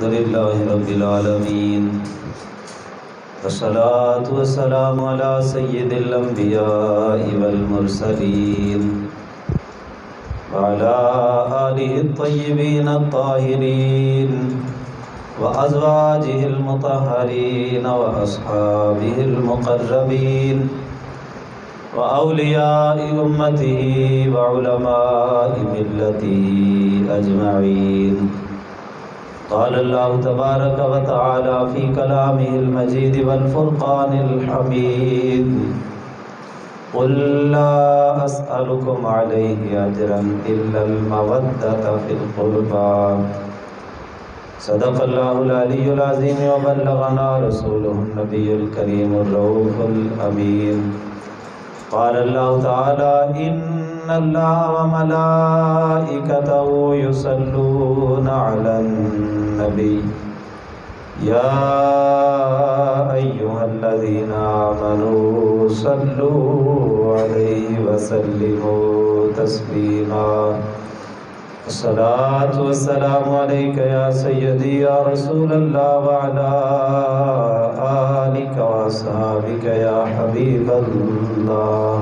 الحمد لله رب العالمين والصلاة والسلام على سيد الأنبياء والمرسلين وعلى آله الطيبين الطاهرين وأزواجه المطهرين وأصحابه المقربين وأولياء أمته وعلماء ملته أجمعين. قال الله تبارك وتعالى في كلامه المجيد والفرقان الحميد: قل لا أسألكم عليه أجرا إلا المودة في القربى. صدق الله العلي العظيم وبلغنا رسوله النبي الكريم الرؤوف الأمين. قال الله تعالى: إن الله وملائكته يصلون على النبي يا أيها الذين آمنوا صلوا عليه وسلموا تسليما. الصلاة والسلام عليك يا سيدي يا رسول الله وعلى آلك وأصحابك يا حبيب الله.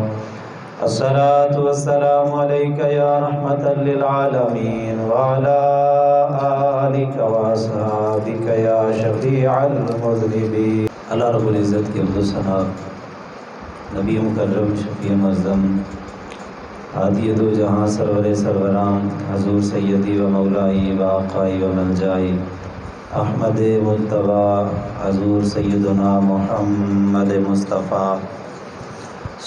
الصلاة والسلام عليك يا رحمة للعالمين وعلى آلك وأصحابك يا شفيع المذنبين. اللہ رب العزت کے حمد و ثنا، نبی مکرم شفیع معظم ہادی دو جہاں سرور سروران حضور سیدی و مولائی و آقائی و ملجائی احمد مجتبیٰ حضور سیدنا محمد مصطفیٰ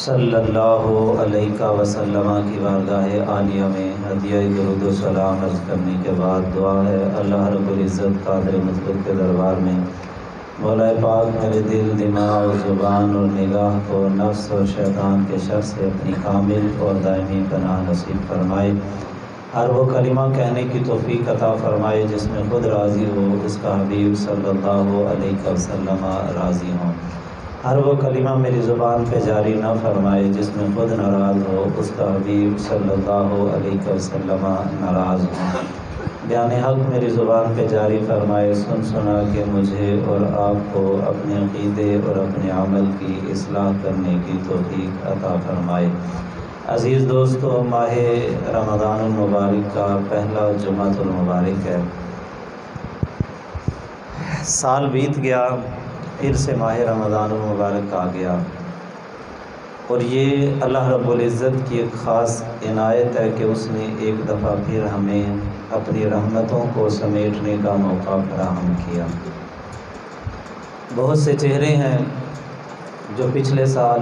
صلی اللہ علیہ وسلم کی بارگاہ عالیہ میں ہدیہ درود و سلام عرض کرنے کے بعد دعا ہے اللہ رب العزت قادر مطلق کے دربار میں مولا پاک میرے دل، دماغ، زبان اور نگاہ کو نفس اور شیطان کے شر سے اپنی کامل اور دائمی پناہ نصیب فرمائے. ہر وہ کلمہ کہنے کی توفیق عطا فرمائے جس میں خود راضی ہو، اس کا حبیب صلی اللہ علیہ وسلم راضی ہوں. ہر وہ کلمہ میری زبان پہ جاری نہ فرمائے جس میں خود ناراض ہو، اس کا حبیب صلی اللہ علیہ وسلم ناراض ہوں. بیان حق میری زبان پہ جاری فرمائے، سن سنا کہ مجھے اور آپ کو اپنے عقیدے اور اپنے عمل کی اصلاح کرنے کی توفیق عطا فرمائے. عزیز دوستو، ماہ رمضان المبارک کا پہلا جمعۃ المبارک ہے. سال بیت گیا، پھر سے ماہ رمضان المبارک آ گیا، اور یہ اللہ رب العزت کی ایک خاص عنایت ہے کہ اس نے ایک دفعہ پھر ہمیں اپنی رحمتوں کو سمیٹنے کا موقع فراہم کیا. بہت سے چہرے ہیں جو پچھلے سال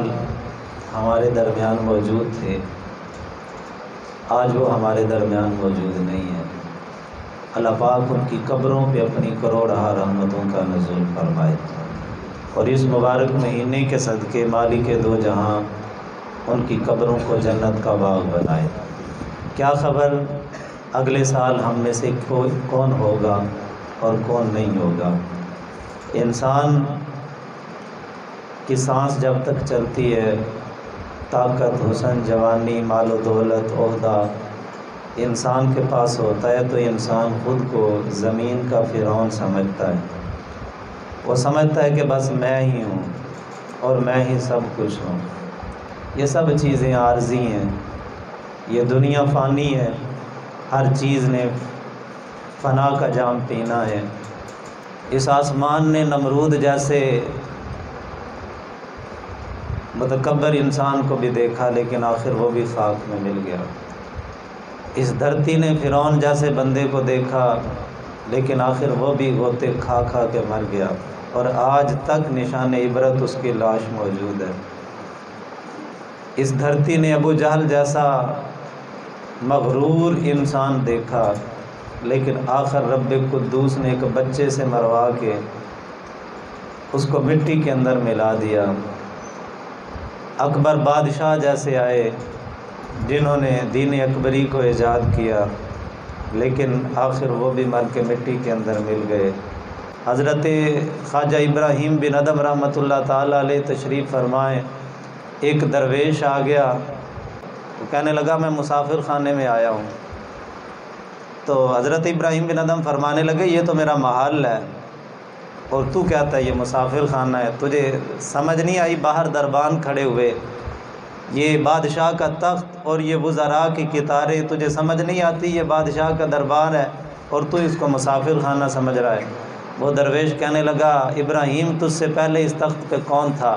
ہمارے درمیان موجود تھے، آج وہ ہمارے درمیان موجود نہیں ہیں. اللہ پاک ان کی قبروں پہ اپنی کروڑہ رحمتوں کا نزول فرمائے، اور اس مبارک مہینے کے صدقے مالک دو جہاں ان کی قبروں کو جنت کا باغ بنائے. کیا خبر اگلے سال ہم میں سے کون ہوگا اور کون نہیں ہوگا. انسان کی سانس جب تک چلتی ہے، طاقت، حسن، جوانی، مال و دولت، عہدہ انسان کے پاس ہوتا ہے تو انسان خود کو زمین کا فرعون سمجھتا ہے. وہ سمجھتا ہے کہ بس میں ہی ہوں اور میں ہی سب کچھ ہوں. یہ سب چیزیں عارضی ہیں، یہ دنیا فانی ہے، ہر چیز نے فنا کا جام پینا ہے. اس آسمان نے نمرود جیسے متکبر انسان کو بھی دیکھا، لیکن آخر وہ بھی خاک میں مل گیا. اس دھرتی نے فرعون جیسے بندے کو دیکھا، لیکن آخر وہ بھی غوطے کھا کھا کے مر گیا، اور آج تک نشان عبرت اس کی لاش موجود ہے. اس دھرتی نے ابو جہل جیسا مغرور انسان دیکھا، لیکن آخر رب قدوس نے ایک بچے سے مروا کے اس کو مٹی کے اندر ملا دیا. اکبر بادشاہ جیسے آئے جنہوں نے دین اکبری کو ایجاد کیا، لیکن آخر وہ بھی مر کے مٹی کے اندر مل گئے. حضرت خواجہ ابراہیم بن ادم رحمۃ اللہ تعالیٰ علیہ تشریف فرمائیں. ایک درویش آ گیا، وہ کہنے لگا میں مسافر خانے میں آیا ہوں. تو حضرت ابراہیم بن ادم فرمانے لگے یہ تو میرا محل ہے اور تو کہتا ہے یہ مسافر خانہ ہے، تجھے سمجھ نہیں آئی؟ باہر دربان کھڑے ہوئے، یہ بادشاہ کا تخت اور یہ وزراء کی کتاریں، تجھے سمجھ نہیں آتی یہ بادشاہ کا دربار ہے اور تو اس کو مسافر خانہ سمجھ رہا ہے؟ وہ درویش کہنے لگا ابراہیم تجھ سے پہلے اس تخت پہ کون تھا؟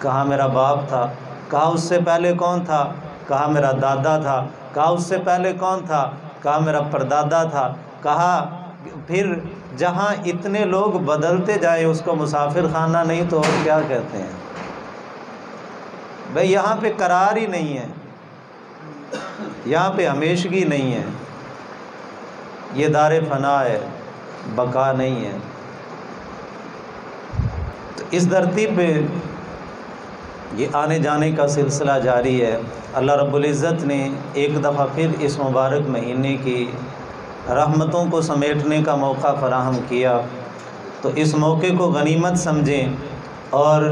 کہا میرا باپ تھا۔ کہا اس سے پہلے کون تھا؟ کہا میرا دادا تھا۔ کہا اس سے پہلے کون تھا؟ کہا میرا پردادا تھا۔ کہا پھر جہاں اتنے لوگ بدلتے جائیں اس کو مسافر خانہ نہیں تو اور کیا کہتے ہیں؟ بھئی یہاں پہ قرار ہی نہیں ہے، یہاں پہ ہمیشگی نہیں ہے، یہ دار فنا ہے، بقا نہیں ہے۔ تو اس دھرتی پہ یہ آنے جانے کا سلسلہ جاری ہے۔ اللہ رب العزت نے ایک دفعہ پھر اس مبارک مہینے کی رحمتوں کو سمیٹنے کا موقع فراہم کیا، تو اس موقع کو غنیمت سمجھیں اور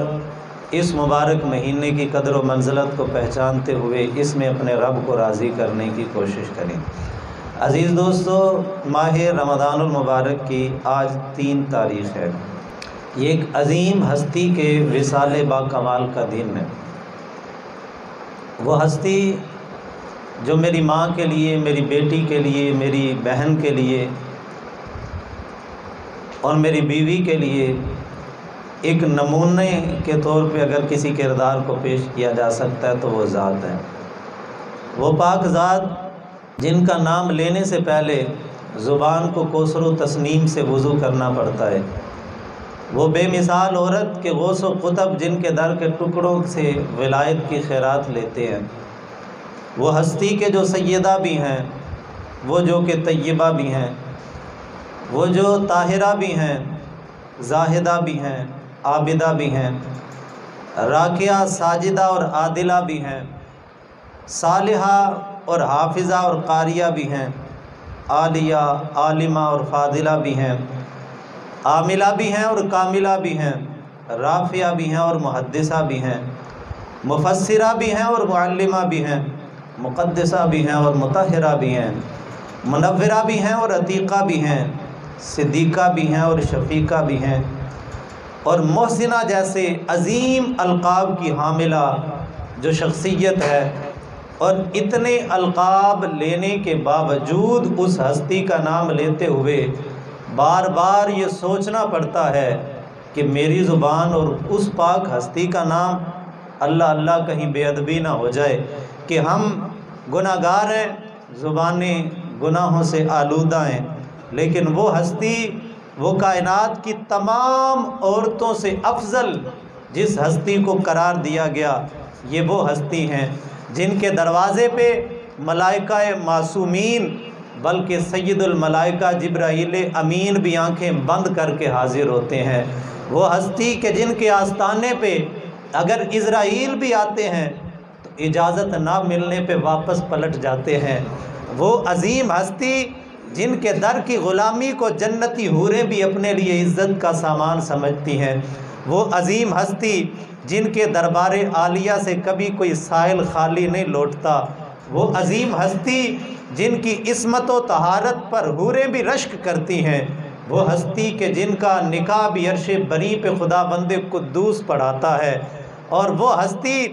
اس مبارک مہینے کی قدر و منزلت کو پہچانتے ہوئے اس میں اپنے رب کو راضی کرنے کی کوشش کریں۔ عزیز دوستو، ماہ رمضان المبارک کی آج 3 تاریخ ہے۔ یہ ایک عظیم ہستی کے وصال با کمال کا دن ہے۔ وہ ہستی جو میری ماں کے لیے، میری بیٹی کے لیے، میری بہن کے لیے اور میری بیوی کے لیے ایک نمونے کے طور پہ اگر کسی کردار کو پیش کیا جا سکتا ہے تو وہ ذات ہے۔ وہ پاک ذات جن کا نام لینے سے پہلے زبان کو کوثر و تسنیم سے وضو کرنا پڑتا ہے۔ وہ بے مثال عورت کے غوث و قطب جن کے در کے ٹکڑوں سے ولایت کی خیرات لیتے ہیں۔ وہ ہستی کے جو سیدہ بھی ہیں، وہ جو کہ طیبہ بھی ہیں، وہ جو طاہرہ بھی ہیں، زاہدہ بھی ہیں، عابدہ بھی ہیں، راکعہ ساجدہ اور عادلہ بھی ہیں، صالحہ اور حافظہ اور قاریہ بھی ہیں، عالیہ عالمہ اور فاضلہ بھی ہیں، عاملہ بھی ہیں اور کاملہ بھی ہیں، رافعہ بھی ہیں اور محدثہ بھی ہیں، مفسرہ بھی ہیں اور معلمہ بھی ہیں، مقدسہ بھی ہیں اور مطہرہ بھی ہیں، منورہ بھی ہیں اور عتیقہ بھی ہیں، صدیقہ بھی ہیں اور شفیقہ بھی ہیں، اور محسنہ جیسے عظیم القاب کی حاملہ جو شخصیت ہے۔ اور اتنے القاب لینے کے باوجود اس ہستی کا نام لیتے ہوئے بار بار یہ سوچنا پڑتا ہے کہ میری زبان اور اس پاک ہستی کا نام اللہ اللہ کہیں بے ادبی نہ ہو جائے کہ ہم گناہ گار ہیں، زبانیں گناہوں سے آلودہ ہیں، لیکن وہ ہستی، وہ کائنات کی تمام عورتوں سے افضل جس ہستی کو قرار دیا گیا، یہ وہ ہستی ہیں جن کے دروازے پہ ملائکہ معصومین بلکہ سید الملائکہ جبرائیل امین بھی آنکھیں بند کر کے حاضر ہوتے ہیں۔ وہ ہستی کہ جن کے آستانے پہ اگر اسرائیل بھی آتے ہیں تو اجازت نہ ملنے پہ واپس پلٹ جاتے ہیں۔ وہ عظیم ہستی جن کے در کی غلامی کو جنتی حوریں بھی اپنے لیے عزت کا سامان سمجھتی ہیں۔ وہ عظیم ہستی جن کے دربار عالیہ سے کبھی کوئی سائل خالی نہیں لوٹتا۔ وہ عظیم ہستی جن کی عصمت و طہارت پر حوریں بھی رشک کرتی ہیں۔ وہ ہستی کہ جن کا نکاح بھی عرش بری پہ خدا بند قدوس پڑھاتا ہے، اور وہ ہستی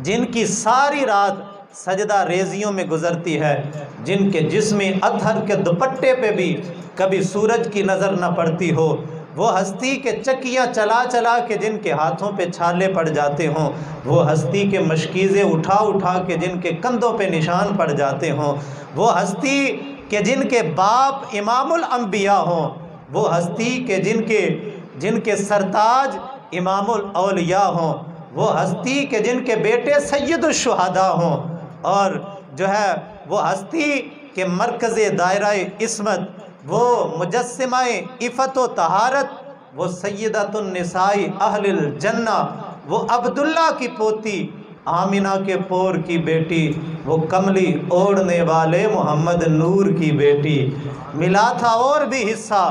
جن کی ساری رات سجدہ ریزیوں میں گزرتی ہے، جن کے جسم اطہر کے دوپٹے پہ بھی کبھی سورج کی نظر نہ پڑتی ہو۔ وہ ہستی کے چکیاں چلا چلا کے جن کے ہاتھوں پہ چھالے پڑ جاتے ہوں، وہ ہستی کے مشکیزیں اٹھا اٹھا کے جن کے کندھوں پہ نشان پڑ جاتے ہوں، وہ ہستی کہ جن کے باپ امام الانبیاء ہوں، وہ ہستی کہ جن کے سرتاج امام الاولیاء ہوں، وہ ہستی کہ جن کے بیٹے سید الشہداء ہوں، اور جو ہے وہ ہستی کہ مرکز دائرہ عصمت، وہ مجسمہ عفت و طہارت، وہ سیدۃ النساء اہل الجنہ، وہ عبداللہ کی پوتی، آمنہ کے پور کی بیٹی، وہ کملی اوڑھنے والے محمد نور کی بیٹی۔ ملا تھا اور بھی حصہ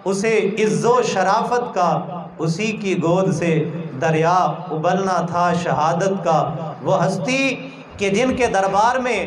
اسے عز و شرافت کا، اسی کی گود سے دریا ابلنا تھا شہادت کا۔ وہ ہستی کہ جن کے دربار میں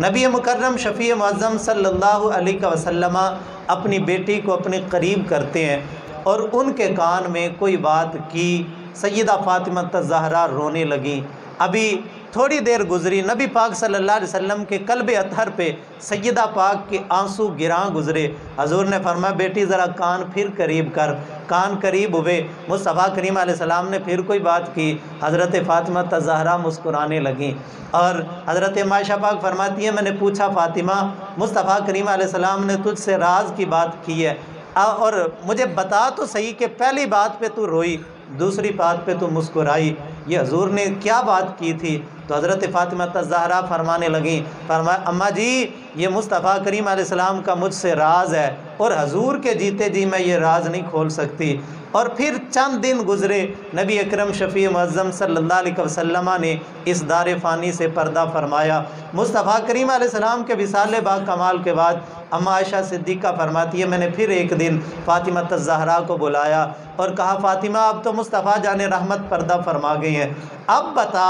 نبی مکرم شفیع معظم صلی اللہ علیہ وسلم اپنی بیٹی کو اپنے قریب کرتے ہیں اور ان کے کان میں کوئی بات کی، سیدہ فاطمہ الزہرا رونے لگیں۔ ابھی تھوڑی دیر گزری، نبی پاک صلی اللہ علیہ وسلم کے قلب اطہر پہ سیدہ پاک کے آنسو گراں گزرے۔ حضور نے فرمایا بیٹی ذرا کان پھر قریب کر، کان قریب ہوئے۔ مصطفیٰ کریم علیہ السلام نے پھر کوئی بات کی، حضرت فاطمہ الزہرا مسکرانے لگیں، اور حضرت عائشہ پاک فرماتی ہیں میں نے پوچھا فاطمہ مصطفیٰ کریم علیہ السلام نے تجھ سے راز کی بات کی ہے، اور مجھے بتا تو صحیح کہ پہلی بات پہ تو روئی، دوسری بات پہ تو مسکرائی، یہ حضور نے کیا بات کی تھی؟ تو حضرت فاطمہ الزہرا فرمانے لگیں، فرمایا اماں جی یہ مصطفیٰ کریم علیہ السلام کا مجھ سے راز ہے، اور حضور کے جیتے جی میں یہ راز نہیں کھول سکتی۔ اور پھر چند دن گزرے، نبی اکرم شفیع معظم صلی اللہ علیہ وسلم نے اس دار فانی سے پردہ فرمایا۔ مصطفیٰ کریم علیہ السلام کے وصال با کمال کے بعد اماں عائشہ صدیقہ فرماتی ہے میں نے پھر ایک دن فاطمہ الزہرا کو بلایا اور کہا فاطمہ اب تو مصطفیٰ جان رحمت پردہ فرما گئی ہیں، اب بتا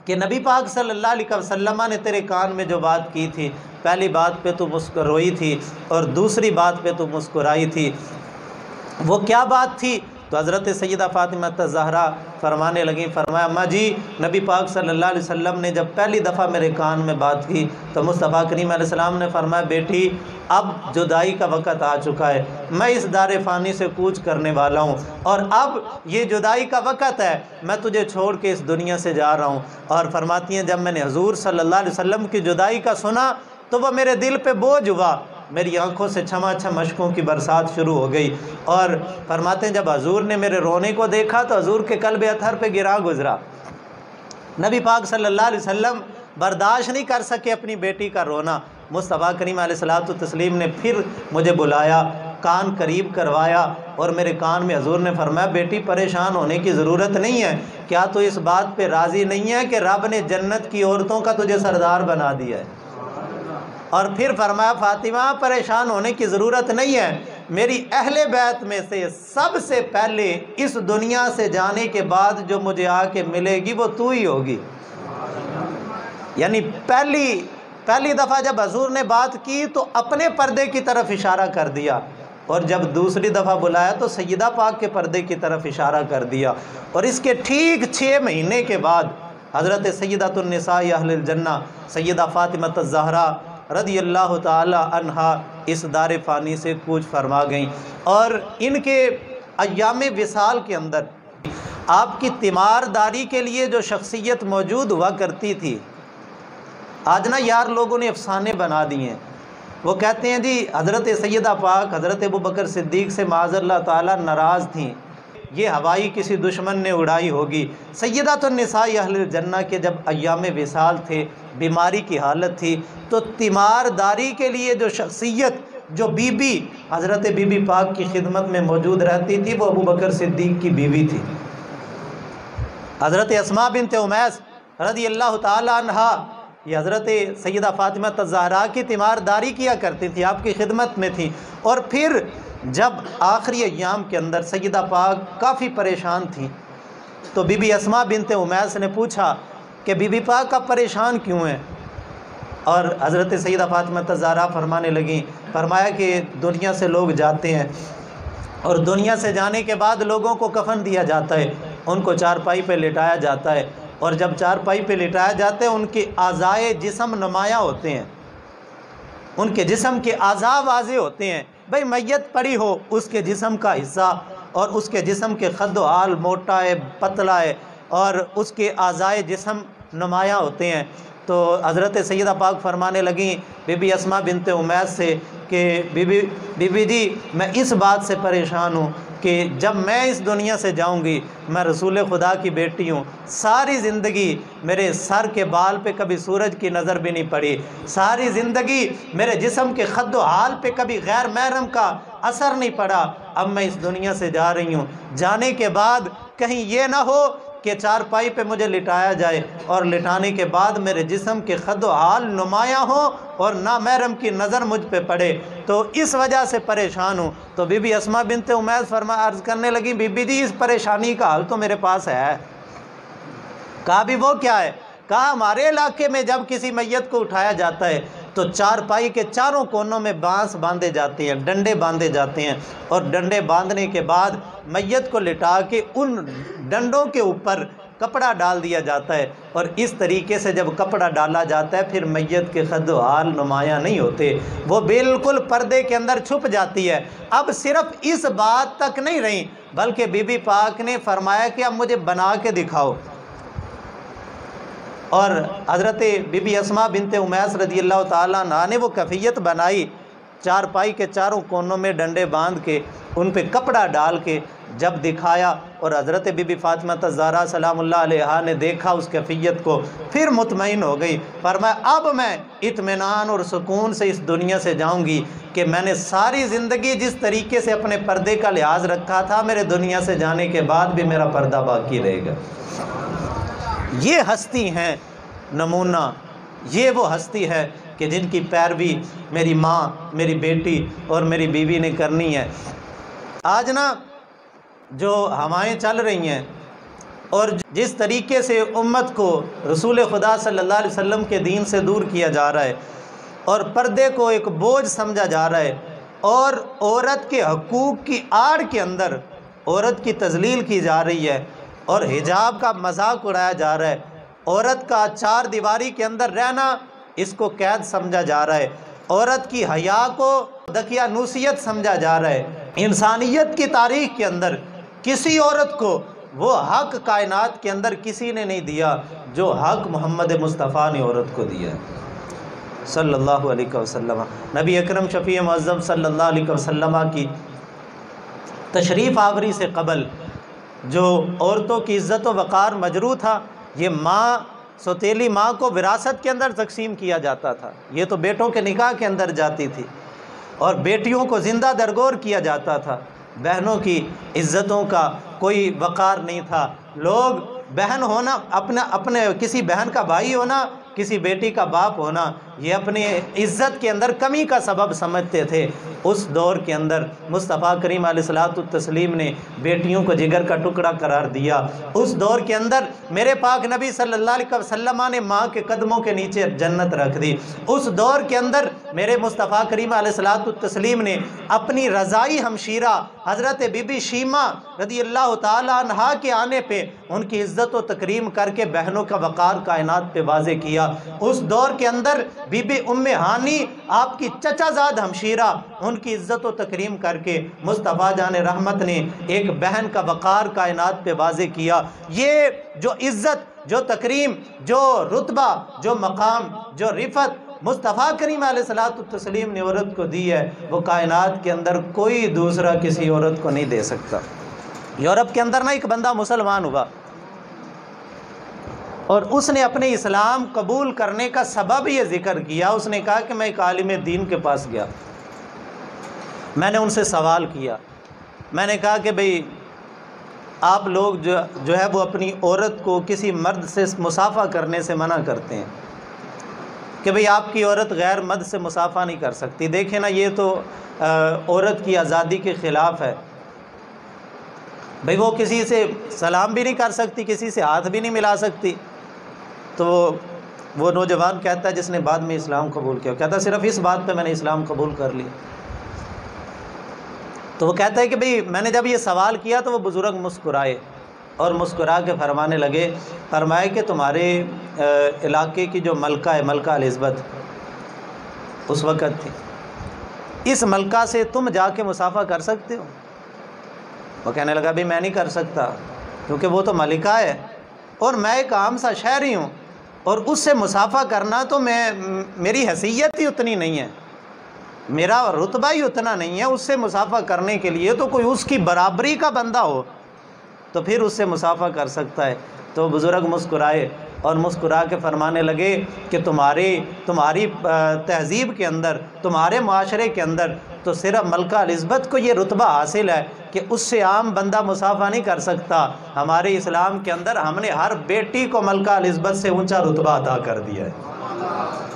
کہ نبی پاک صلی اللہ علیہ وسلم نے تیرے کان میں جو بات کی تھی، پہلی بات پہ تو روئی تھی اور دوسری بات پہ تو مسکرائی تھی، وہ کیا بات تھی؟ تو حضرت سیدہ فاطمہ الزہرا فرمانے لگیں، فرمایا اماں جی نبی پاک صلی اللہ علیہ وسلم نے جب پہلی دفعہ میرے کان میں بات کی تو مصطفیٰ کریم علیہ السلام نے فرمایا بیٹی اب جدائی کا وقت آ چکا ہے، میں اس دار فانی سے کوچ کرنے والا ہوں، اور اب یہ جدائی کا وقت ہے، میں تجھے چھوڑ کے اس دنیا سے جا رہا ہوں۔ اور فرماتی ہیں جب میں نے حضور صلی اللہ علیہ وسلم کی جدائی کا سنا تو وہ میرے دل پہ بوجھ ہوا، میری آنکھوں سے چھما چھم اشکوں کی برسات شروع ہو گئی، اور فرماتے ہیں جب حضور نے میرے رونے کو دیکھا تو حضور کے قلب اطہر پہ گراں گزرا۔ نبی پاک صلی اللہ علیہ وسلم برداشت نہیں کر سکے اپنی بیٹی کا رونا۔ مصطفیٰ کریم علیہ الصلوۃ والتسلیم نے پھر مجھے بلایا، کان قریب کروایا، اور میرے کان میں حضور نے فرمایا بیٹی پریشان ہونے کی ضرورت نہیں ہے، کیا تو اس بات پہ راضی نہیں ہے کہ رب نے جنت کی عورتوں کا تجھے سردار بنا دیا ہے؟ اور پھر فرمایا فاطمہ پریشان ہونے کی ضرورت نہیں ہے، میری اہل بیت میں سے سب سے پہلے اس دنیا سے جانے کے بعد جو مجھے آ کے ملے گی وہ تو ہی ہوگی۔ یعنی پہلی دفعہ جب حضور نے بات کی تو اپنے پردے کی طرف اشارہ کر دیا، اور جب دوسری دفعہ بلایا تو سیدہ پاک کے پردے کی طرف اشارہ کر دیا، اور اس کے ٹھیک 6 مہینے کے بعد حضرت سیدۃ النساء اہل الجنہ سیدہ فاطمہ الزہرا رضی اللہ تعالی عنہا اس دار فانی سے کوچ فرما گئیں۔ اور ان کے ایام وصال کے اندر آپ کی تیمارداری کے لیے جو شخصیت موجود ہوا کرتی تھی، آج نا یار لوگوں نے افسانے بنا دیے ہیں، وہ کہتے ہیں جی حضرت سیدہ پاک حضرت ابوبکر صدیق سے معاذ اللہ تعالیٰ ناراض تھیں، یہ ہوائی کسی دشمن نے اڑائی ہوگی۔ سیدۃ النساء اہل الجنہ کے جب ایام وصال تھے، بیماری کی حالت تھی، تو تیمارداری کے لیے جو شخصیت جو بی بی حضرت بی بی پاک کی خدمت میں موجود رہتی تھی وہ ابوبکر صدیق کی بیوی تھی، حضرت اسماء بنت امیس رضی اللہ تعالی عنہا، یہ حضرت سیدہ فاطمہ الزہرا کی تیمارداری کیا کرتی تھی، آپ کی خدمت میں تھی۔ اور پھر جب آخری ایام کے اندر سیدہ پاک کافی پریشان تھیں تو بی بی اسماء بنت امیس نے پوچھا کہ بی بی پاک آپ پریشان کیوں ہیں؟ اور حضرت سیدہ فاطمہ الزہرا فرمانے لگیں، فرمایا کہ دنیا سے لوگ جاتے ہیں، اور دنیا سے جانے کے بعد لوگوں کو کفن دیا جاتا ہے، ان کو چارپائی پہ لٹایا جاتا ہے، اور جب چارپائی پہ لٹایا جاتا ہے ان کے اعضائے جسم نمایاں ہوتے ہیں، ان کے جسم کے اعضاء واضح ہوتے ہیں۔ بھئی میت پڑی ہو اس کے جسم کا حصہ اور اس کے جسم کے خد و حال موٹا ہے پتلا ہے، اور اس کے اعضائے جسم نمایاں ہوتے ہیں۔ تو حضرت سیدہ پاک فرمانے لگیں بی بی اسماء بنت امیس سے کہ بی بی جی میں اس بات سے پریشان ہوں کہ جب میں اس دنیا سے جاؤں گی، میں رسول خدا کی بیٹی ہوں، ساری زندگی میرے سر کے بال پہ کبھی سورج کی نظر بھی نہیں پڑی، ساری زندگی میرے جسم کے خد و حال پہ کبھی غیر محرم کا اثر نہیں پڑا، اب میں اس دنیا سے جا رہی ہوں، جانے کے بعد کہیں یہ نہ ہو کہ چارپائی پہ مجھے لٹایا جائے اور لٹانے کے بعد میرے جسم کے خد و حال نمایاں ہوں اور نامحرم کی نظر مجھ پہ پڑے، تو اس وجہ سے پریشان ہوں۔ تو بی بی اسماء بنت امیس عرض کرنے لگیں بی بی جی اس پریشانی کا حل تو میرے پاس ہے۔ کہا بھی وہ کیا ہے؟ کہا ہمارے علاقے میں جب کسی میت کو اٹھایا جاتا ہے تو چارپائی کے چاروں کونوں میں بانس باندھے جاتے ہیں، ڈنڈے باندھے جاتے ہیں، اور ڈنڈے باندھنے کے بعد میت کو لٹا کے ان ڈنڈوں کے اوپر کپڑا ڈال دیا جاتا ہے، اور اس طریقے سے جب کپڑا ڈالا جاتا ہے پھر میت کے خد و حال نمایاں نہیں ہوتے، وہ بالکل پردے کے اندر چھپ جاتی ہے۔ اب صرف اس بات تک نہیں رہی بلکہ بی بی پاک نے فرمایا کہ اب مجھے بنا کے دکھاؤ، اور حضرت بی بی اسماء بنت امیس رضی اللہ تعالیٰ عنہ نے وہ کیفیت بنائی، چارپائی کے چاروں کونوں میں ڈنڈے باندھ کے ان پہ کپڑا ڈال کے جب دکھایا، اور حضرت بی بی فاطمہ الزہرا سلام اللہ علیہا نے دیکھا اس کیفیت کو، پھر مطمئن ہو گئی، فرمایا اب میں اطمینان اور سکون سے اس دنیا سے جاؤں گی کہ میں نے ساری زندگی جس طریقے سے اپنے پردے کا لحاظ رکھا تھا میرے دنیا سے جانے کے بعد بھی میرا پردہ باقی رہے گا۔ یہ ہستی ہیں نمونہ، یہ وہ ہستی ہے کہ جن کی پیروی میری ماں، میری بیٹی اور میری بیوی نے کرنی ہے۔ آج نا جو ہوائیں چل رہی ہیں اور جس طریقے سے امت کو رسول خدا صلی اللہ علیہ وسلم کے دین سے دور کیا جا رہا ہے اور پردے کو ایک بوجھ سمجھا جا رہا ہے، اور عورت کے حقوق کی آڑ کے اندر عورت کی تذلیل کی جا رہی ہے، اور حجاب کا مذاق اڑایا جا رہا ہے، عورت کا چار دیواری کے اندر رہنا اس کو قید سمجھا جا رہا ہے، عورت کی حیا کو دقیانوسیت سمجھا جا رہا ہے۔ انسانیت کی تاریخ کے اندر کسی عورت کو وہ حق کائنات کے اندر کسی نے نہیں دیا جو حق محمد مصطفیٰ نے عورت کو دیا صلی اللہ علیہ وسلم۔ نبی اکرم شفیع معظم صلی اللہ علیہ وسلم کی تشریف آوری سے قبل جو عورتوں کی عزت و وقار مجروح تھا، یہ ماں، سوتیلی ماں کو وراثت کے اندر تقسیم کیا جاتا تھا، یہ تو بیٹوں کے نکاح کے اندر جاتی تھی، اور بیٹیوں کو زندہ درگور کیا جاتا تھا، بہنوں کی عزتوں کا کوئی وقار نہیں تھا۔ لوگ بہن ہونا، اپنے کسی بہن کا بھائی ہونا، کسی بیٹی کا باپ ہونا، یہ اپنی عزت کے اندر کمی کا سبب سمجھتے تھے۔ اس دور کے اندر مصطفیٰ کریم علیہ الصلوۃ والتسلیم نے بیٹیوں کو جگر کا ٹکڑا قرار دیا۔ اس دور کے اندر میرے پاک نبی صلی اللہ علیہ وسلم نے ماں کے قدموں کے نیچے جنت رکھ دی۔ اس دور کے اندر میرے مصطفیٰ کریم علیہ الصلوۃ والتسلیم نے اپنی رضائی ہمشیرہ حضرت بی بی شیمہ رضی اللہ تعالیٰ عنہا کے آنے پہ ان کی عزت و تکریم کر کے بہنوں کا وقار کائنات پہ واضح کیا۔ اس دور کے اندر بی بی ام ہانی آپ کی چچا زاد ہمشیرہ، ان کی عزت و تکریم کر کے مصطفیٰ جان رحمت نے ایک بہن کا وقار کائنات پہ واضح کیا۔ یہ جو عزت، جو تکریم، جو رتبہ، جو مقام، جو رفعت مصطفیٰ کریم علیہ الصلوۃ والتسلیم نے عورت کو دی ہے، وہ کائنات کے اندر کوئی دوسرا کسی عورت کو نہیں دے سکتا۔ یورپ کے اندر نا ایک بندہ مسلمان ہوا، اور اس نے اپنے اسلام قبول کرنے کا سبب یہ ذکر کیا۔ اس نے کہا کہ میں ایک عالم دین کے پاس گیا، میں نے ان سے سوال کیا، میں نے کہا کہ بھئی آپ لوگ جو ہے وہ اپنی عورت کو کسی مرد سے مصافحہ کرنے سے منع کرتے ہیں کہ بھئی آپ کی عورت غیر مرد سے مصافحہ نہیں کر سکتی۔ دیکھیں نا، یہ تو عورت کی آزادی کے خلاف ہے۔ بھئی وہ کسی سے سلام بھی نہیں کر سکتی، کسی سے ہاتھ بھی نہیں ملا سکتی۔ تو وہ نوجوان کہتا ہے جس نے بعد میں اسلام قبول کیا، کہتا ہے صرف اس بات پہ میں نے اسلام قبول کر لیا۔ تو وہ کہتا ہے کہ بھئی میں نے جب یہ سوال کیا تو وہ بزرگ مسکرائے، اور مسکرا کے فرمانے لگے، فرمائے کہ تمہارے علاقے کی جو ملکہ ہے، ملکہ الزبتھ اس وقت تھی، اس ملکہ سے تم جا کے مصافحہ کر سکتے ہو؟ وہ کہنے لگا بھی میں نہیں کر سکتا، کیونکہ وہ تو ملکہ ہے اور میں ایک عام سا شہری ہوں، اور اس سے مصافحہ کرنا تو میری حیثیت ہی اتنی نہیں ہے، میرا رتبہ ہی اتنا نہیں ہے اس سے مصافحہ کرنے کے لیے، تو کوئی اس کی برابری کا بندہ ہو تو پھر اس سے مصافحہ کر سکتا ہے۔ تو بزرگ مسکرائے اور مسکرا کے فرمانے لگے کہ تمہاری تہذیب کے اندر، تمہارے معاشرے کے اندر تو صرف ملکہ الزبتھ کو یہ رتبہ حاصل ہے کہ اس سے عام بندہ مصافحہ نہیں کر سکتا، ہمارے اسلام کے اندر ہم نے ہر بیٹی کو ملکہ الزبتھ سے اونچا رتبہ عطا کر دیا ہے۔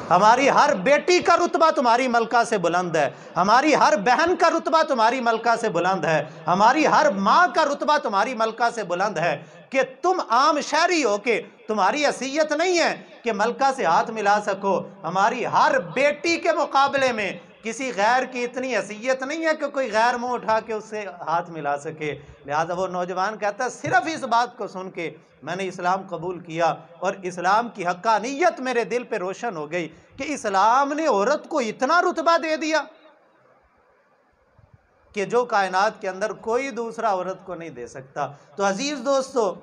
ہماری ہر بیٹی کا رتبہ تمہاری ملکہ سے بلند ہے، ہماری ہر بہن کا رتبہ تمہاری ملکہ سے بلند ہے، ہماری ہر ماں کا رتبہ تمہاری ملکہ سے بلند ہے، کہ تم عام شہری ہو کہ تمہاری حیثیت نہیں ہے کہ ملکہ سے ہاتھ ملا سکو۔ ہماری ہر بیٹی کے مقابلے میں کسی غیر کی اتنی حیثیت نہیں ہے کہ کوئی غیر منہ اٹھا کے اس سے ہاتھ ملا سکے۔ لہٰذا وہ نوجوان کہتا ہے صرف اس بات کو سن کے میں نے اسلام قبول کیا، اور اسلام کی حقانیت میرے دل پہ روشن ہو گئی کہ اسلام نے عورت کو اتنا رتبہ دے دیا کہ جو کائنات کے اندر کوئی دوسرا عورت کو نہیں دے سکتا۔ تو عزیز دوستو،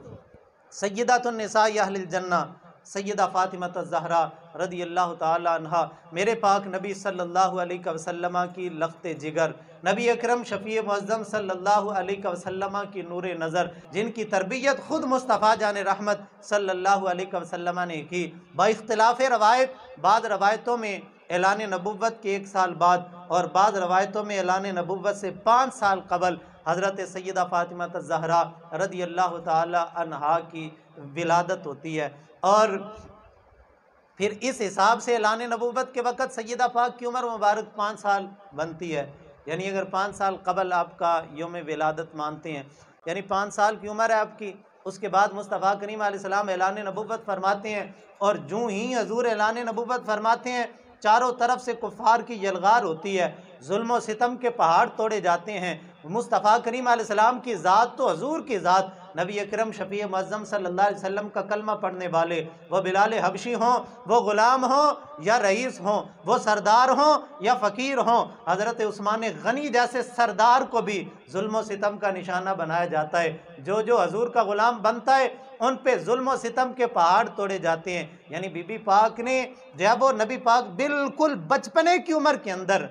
سیدۃ النساء اہل الجنہ سیدہ فاطمہ الزہرا رضی اللہ تعالی عنہ میرے پاک نبی صلی اللہ علیہ وسلم کی لخت جگر، نبی اکرم شفیع معظم صلی اللہ علیہ وسلم کی نور نظر، جن کی تربیت خود مصطفیٰ جان رحمت صلی اللہ علیہ وسلم نے کی۔ با اختلاف روایت، بعض روایتوں میں اعلان نبوت کے 1 سال بعد اور بعض روایتوں میں اعلان نبوت سے 5 سال قبل حضرت سیدہ فاطمہ الزہرا رضی اللہ تعالی عنہا کی ولادت ہوتی ہے، اور پھر اس حساب سے اعلان نبوت کے وقت سیدہ پاک کی عمر مبارک 5 سال بنتی ہے۔ یعنی اگر 5 سال قبل آپ کا یوم ولادت مانتے ہیں، یعنی 5 سال کی عمر ہے آپ کی، اس کے بعد مصطفیٰ کریم علیہ السلام اعلان نبوت فرماتے ہیں، اور جو ہی حضور اعلان نبوت فرماتے ہیں چاروں طرف سے کفار کی یلغار ہوتی ہے، ظلم و ستم کے پہاڑ توڑے جاتے ہیں۔ مصطفیٰ کریم علیہ السلام کی ذات تو حضور کی ذات، نبی اکرم شفیع معظم صلی اللہ علیہ وسلم کا کلمہ پڑھنے والے، وہ بلال حبشی ہوں، وہ غلام ہوں یا رئیس ہوں، وہ سردار ہوں یا فقیر ہوں، حضرت عثمان غنی جیسے سردار کو بھی ظلم و ستم کا نشانہ بنایا جاتا ہے۔ جو جو حضور کا غلام بنتا ہے ان پہ ظلم و ستم کے پہاڑ توڑے جاتے ہیں۔ یعنی بی بی پاک نے جب وہ نبی پاک بالکل بچپنے کی عمر کے اندر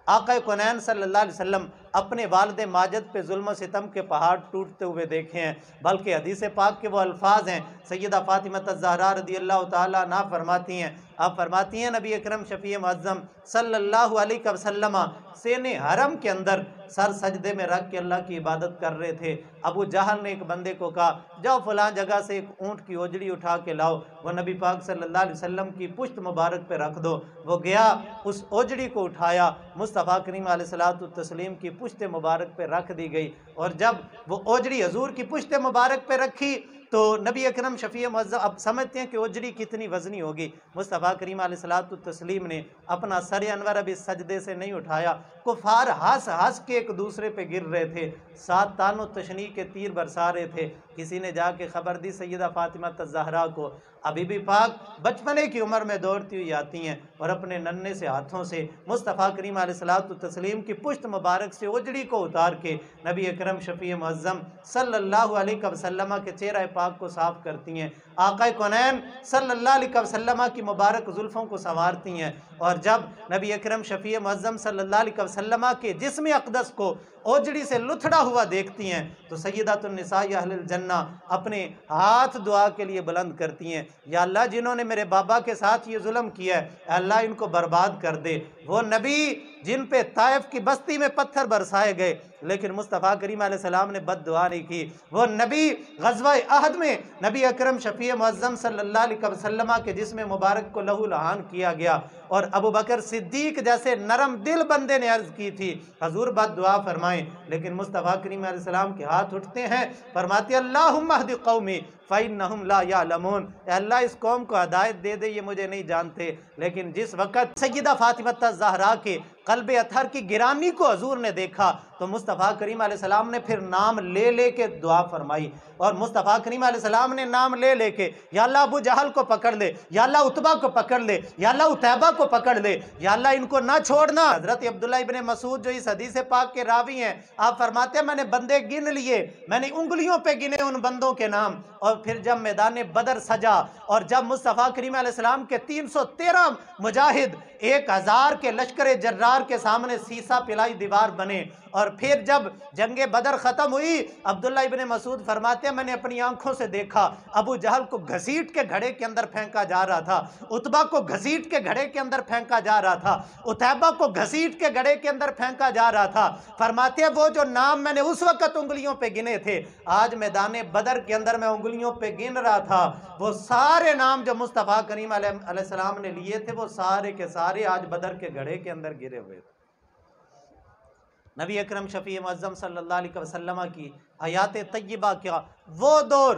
آقا کونین صلی اللہ علیہ وسلم اپنے والد ماجد پہ ظلم و ستم کے پہاڑ ٹوٹتے ہوئے دیکھے ہیں، بلکہ حدیث پاک کے وہ الفاظ ہیں، سیدہ فاطمہ الزہرا رضی اللہ تعالیٰ عنہا فرماتی ہیں، آپ فرماتی ہیں نبی اکرم شفیع معظم صلی اللہ علیہ وسلم سین حرم کے اندر سر سجدے میں رکھ کے اللہ کی عبادت کر رہے تھے۔ ابو جہل نے ایک بندے کو کہا جاؤ فلاں جگہ سے ایک اونٹ کی اوجڑی اٹھا کے لاؤ، وہ نبی پاک صلی اللہ علیہ وسلم کی پشت مبارک پہ رکھ دو۔ وہ گیا، اس اوجڑی کو اٹھایا، مصطفیٰ کریم علیہ الصلوۃ والتسلیم کی پشت مبارک پہ رکھ دی گئی، اور جب وہ اوجڑی حضور کی پشت مبارک پہ رکھی تو نبی اکرم شفیع معظم، اب سمجھتے ہیں کہ اوجڑی کتنی وزنی ہوگی، مصطفیٰ کریم علیہ الصلوۃ والتسلیم نے اپنا سر انور ابھی سجدے سے نہیں اٹھایا۔ کفار ہنس ہنس کے ایک دوسرے پہ گر رہے تھے، 7 تان و تشنیع کے تیر برسا رہے تھے۔ کسی نے جا کے خبر دی سیدہ فاطمہ الزہرا کو، ابھی بھی پاک بچپنے کی عمر میں دوڑتی ہوئی آتی ہیں اور اپنے ننھے سے ہاتھوں سے مصطفیٰ کریم علیہ الصلوۃ والتسلیم کی پشت مبارک سے اوجڑی کو اتار کے نبی اکرم شفیع معظم صلی اللہ علیہ وسلم کے چہرہ پاک کو صاف کرتی ہیں، آقا کونین صلی اللہ علیہ وسلم کی مبارک زلفوں کو سنوارتی ہیں، اور جب نبی اکرم شفیع معظم صلی اللہ علیہ وسلم کے جسم اقدس کو اوجڑی سے لتھڑا ہوا دیکھتی ہیں تو سیدۃ النساء اہل الجنہ اپنے ہاتھ دعا کے لیے بلند کرتی ہیں، یا اللہ جنہوں نے میرے بابا کے ساتھ یہ ظلم کیا ہے، اے اللہ ان کو برباد کر دے۔ وہ نبی جن پہ طائف کی بستی میں پتھر برسائے گئے لیکن مصطفیٰ کریم علیہ السلام نے بد دعا نہیں کی، وہ نبی غزوہ احد میں نبی اکرم شفیع معظم صلی اللہ علیہ وسلم کے جسم مبارک کو لہو لہان کیا گیا، اور ابو بکر صدیق جیسے نرم دل بندے نے عرض کی تھی حضور بد دعا فرمائیں، لیکن مصطفیٰ کریم علیہ السلام کے ہاتھ اٹھتے ہیں، فرماتے اللہم اہد قومی فإنہم لا یعلمون، اے اللہ اس قوم کو ہدایت دے دے، یہ مجھے نہیں جانتے۔ لیکن جس وقت سیدہ فاطمہ الزہرا کے قلب اطہر کی گرانی کو حضور نے دیکھا تو مصطفیٰ کریم علیہ السلام نے پھر نام لے لے کے دعا فرمائی، اور مصطفیٰ کریم علیہ السلام نے نام لے لے کے یا اللہ ابو جہل کو پکڑ لے، یا اللہ عتبہ کو پکڑ لے، یا اللہ عتیبہ کو پکڑ لے، یا اللہ ان کو نہ چھوڑنا۔ حضرت عبداللہ ابن مسعود جو اس حدیث پاک کے راوی ہیں، آپ فرماتے ہیں میں نے بندے گن لیے، میں نے انگلیوں پہ گنے ان بندوں کے نام، اور پھر جب میدان بدر سجا اور جب مصطفیٰ کریم علیہ السلام کے 313 مجاہد 1000 کے لشکر جرار دیوار کے سامنے سیسا پلائی دیوار بنے۔ اور پھر جب جنگ بدر ختم ہوئی، عبداللہ ابن مسعود فرماتے ہیں میں نے اپنی آنکھوں سے دیکھا ابو جہل کو گھسیٹ کے گھڑے کے اندر پھینکا جا رہا تھا، عتبہ کو گھسیٹ کے گھڑے کے اندر پھینکا جا رہا تھا، عتیبہ کو گھسیٹ کے گھڑے کے اندر پھینکا جا رہا تھا۔ فرماتے ہیں وہ جو نام میں نے اس وقت انگلیوں پہ گنے تھے، آج میدان بدر کے اندر میں انگلیوں پہ گن رہا تھا، وہ سارے نام جو مصطفیٰ کریم علیہ السلام نے لیے تھے وہ سارے کے سارے آج بدر کے گھڑے کے اندر گرے ہوئے تھے۔ نبی اکرم شفیع معظم صلی اللہ علیہ وسلم کی حیات طیبہ کیا وہ دور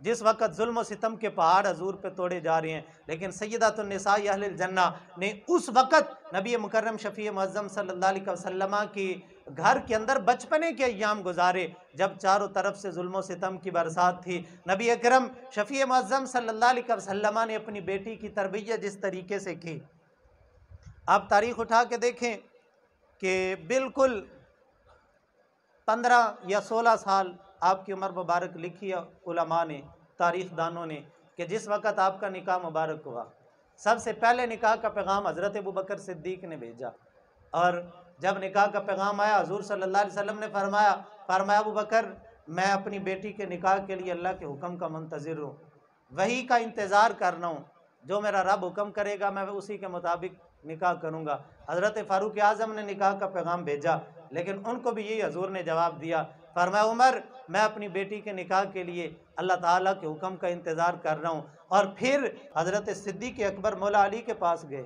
جس وقت ظلم و ستم کے پہاڑ حضور پہ توڑے جا رہے ہیں، لیکن سیدۃ النساء اہل الجنہ نے اس وقت نبی مکرم شفیع معظم صلی اللہ علیہ وسلم کی گھر کے اندر بچپنے کے ایام گزارے جب چاروں طرف سے ظلم و ستم کی برسات تھی۔ نبی اکرم شفیع معظم صلی اللہ علیہ وسلم نے اپنی بیٹی کی تربیت جس طریقے سے کی، آپ تاریخ اٹھا کے دیکھیں کہ بالکل 15 یا 16 سال آپ کی عمر مبارک لکھی ہے علماء نے، تاریخ دانوں نے، کہ جس وقت آپ کا نکاح مبارک ہوا سب سے پہلے نکاح کا پیغام حضرت ابوبکر صدیق نے بھیجا، اور جب نکاح کا پیغام آیا حضور صلی اللہ علیہ وسلم نے فرمایا ابوبکر میں اپنی بیٹی کے نکاح کے لیے اللہ کے حکم کا منتظر ہوں، وحی کا انتظار کرنا ہوں، جو میرا رب حکم کرے گا میں اسی کے مطابق نکاح کروں گا۔ حضرت فاروق اعظم نے نکاح کا پیغام بھیجا، لیکن ان کو بھی یہی حضور نے جواب دیا، فرمایا عمر میں اپنی بیٹی کے نکاح کے لیے اللہ تعالیٰ کے حکم کا انتظار کر رہا ہوں۔ اور پھر حضرت صدیق اکبر مولا علی کے پاس گئے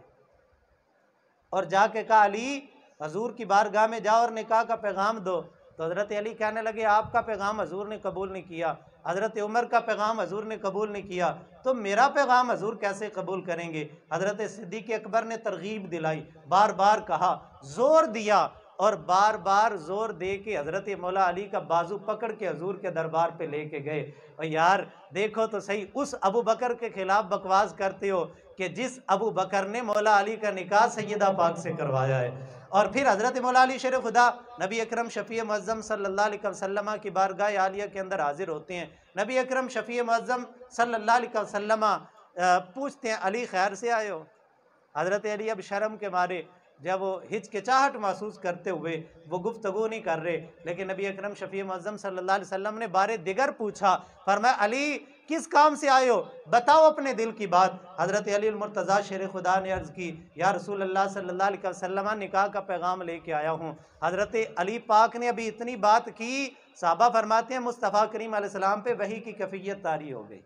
اور جا کے کہا علی حضور کی بارگاہ میں جاؤ اور نکاح کا پیغام دو، تو حضرت علی کہنے لگے آپ کا پیغام حضور نے قبول نہیں کیا، حضرت عمر کا پیغام حضور نے قبول نہیں کیا، تو میرا پیغام حضور کیسے قبول کریں گے؟ حضرت صدیق اکبر نے ترغیب دلائی، بار بار کہا، زور دیا، اور بار بار زور دے کے حضرت مولا علی کا بازو پکڑ کے حضور کے دربار پہ لے کے گئے۔ اور یار دیکھو تو صحیح، اس ابو بکر کے خلاف بکواس کرتے ہو کہ جس ابو بکر نے مولا علی کا نکاح سیدہ پاک سے کروایا ہے۔ اور پھر حضرت مولا علی شیر خدا نبی اکرم شفیع معظم صلی اللہ علیہ وسلم کی بارگاہ عالیہ کے اندر حاضر ہوتے ہیں۔ نبی اکرم شفیع معظم صلی اللہ علیہ وسلم پوچھتے ہیں علی خیر سے آئے ہو؟ حضرت علی اب شرم کے مارے جب وہ ہچکچاہٹ محسوس کرتے ہوئے وہ گفتگو نہیں کر رہے، لیکن نبی اکرم شفیع معظم صلی اللہ علیہ وسلم نے بارے دیگر پوچھا، فرمایا علی کس کام سے آئے ہو؟ بتاؤ اپنے دل کی بات۔ حضرت علی المرتضیٰ شیر خدا نے عرض کی یا رسول اللہ صلی اللہ علیہ وسلم نکاح کا پیغام لے کے آیا ہوں۔ حضرت علی پاک نے ابھی اتنی بات کی، صحابہ فرماتے ہیں مصطفیٰ کریم علیہ السلام پہ وحی کی کیفیت طاری ہو گئی،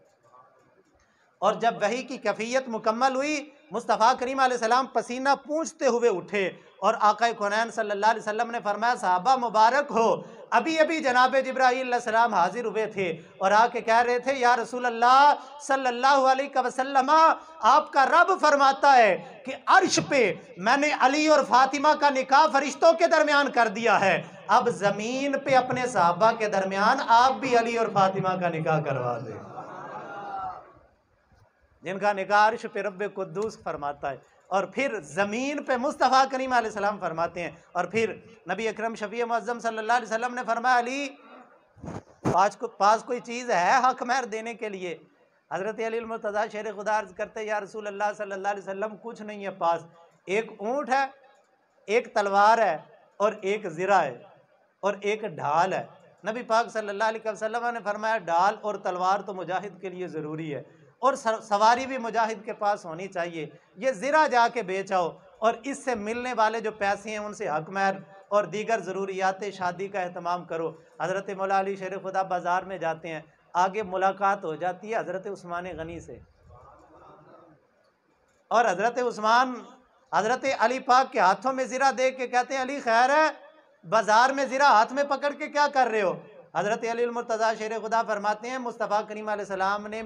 اور جب وحی کی کیفیت مکمل ہوئی مصطفیٰ کریم علیہ السلام پسینہ پونچھتے ہوئے اٹھے، اور آقا کونین صلی اللہ علیہ وسلم نے فرمایا صحابہ مبارک ہو، ابھی جناب جبرائیل علیہ السلام حاضر ہوئے تھے اور آ کے کہہ رہے تھے یا رسول اللہ صلی اللہ علیہ وسلم آپ کا رب فرماتا ہے کہ عرش پہ میں نے علی اور فاطمہ کا نکاح فرشتوں کے درمیان کر دیا ہے، اب زمین پہ اپنے صحابہ کے درمیان آپ بھی علی اور فاطمہ کا نکاح کروا دیں، جن کا نکاح عرش پہ رب قدوس فرماتا ہے، اور پھر زمین پہ مصطفیٰ کریم علیہ السلام فرماتے ہیں۔ اور پھر نبی اکرم شفیع معظم صلی اللہ علیہ وسلم نے فرمایا علی پاس کوئی چیز ہے حق مہر دینے کے لیے؟ حضرت علی المرتضیٰ شیر خدا عرض کرتے یا رسول اللہ صلی اللہ علیہ وسلم کچھ نہیں ہے پاس، ایک اونٹ ہے، ایک تلوار ہے، اور ایک زرہ ہے، اور ایک ڈھال ہے۔ نبی پاک صلی اللہ علیہ وسلم نے فرمایا ڈھال اور تلوار تو مجاہد کے لیے ضروری ہے، اور سواری بھی مجاہد کے پاس ہونی چاہیے، یہ زرہ جا کے بیچ آؤ، اور اس سے ملنے والے جو پیسے ہیں ان سے حق مہر اور دیگر ضروریات شادی کا اہتمام کرو۔ حضرت مولا علی شیر خدا بازار میں جاتے ہیں، آگے ملاقات ہو جاتی ہے حضرت عثمان غنی سے، اور حضرت عثمان حضرت علی پاک کے ہاتھوں میں زرہ دیکھ کے کہتے ہیں علی خیر ہے، بازار میں زرہ ہاتھ میں پکڑ کے کیا کر رہے ہو؟ حضرت علی المرتضیٰ شیر خدا فرماتے ہیں مصطفیٰ کریم علیہ السلام نے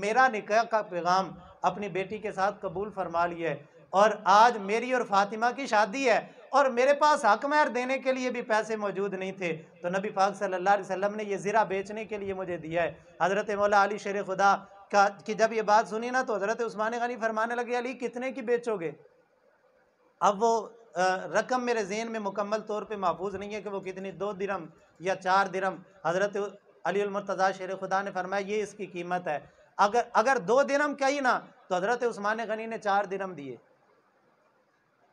میرا نکاح کا پیغام اپنی بیٹی کے ساتھ قبول فرما لیا ہے، اور آج میری اور فاطمہ کی شادی ہے، اور میرے پاس حق مہر دینے کے لیے بھی پیسے موجود نہیں تھے، تو نبی پاک صلی اللہ علیہ وسلم نے یہ زرہ بیچنے کے لیے مجھے دیا ہے۔ حضرت مولا علی شیر خدا کی جب یہ بات سنی نا تو حضرت عثمان غنی فرمانے لگے علی کتنے کی بیچو گے؟ اب وہ رقم میرے ذہن میں مکمل طور پہ محفوظ نہیں ہے کہ وہ کتنی 2 درہم یا 4 درہم۔ حضرت علی المرتضیٰ شیر خدا نے فرمایا یہ اس کی قیمت ہے، اگر 2 درہم کہی نا تو حضرت عثمان غنی نے 4 درہم دیے،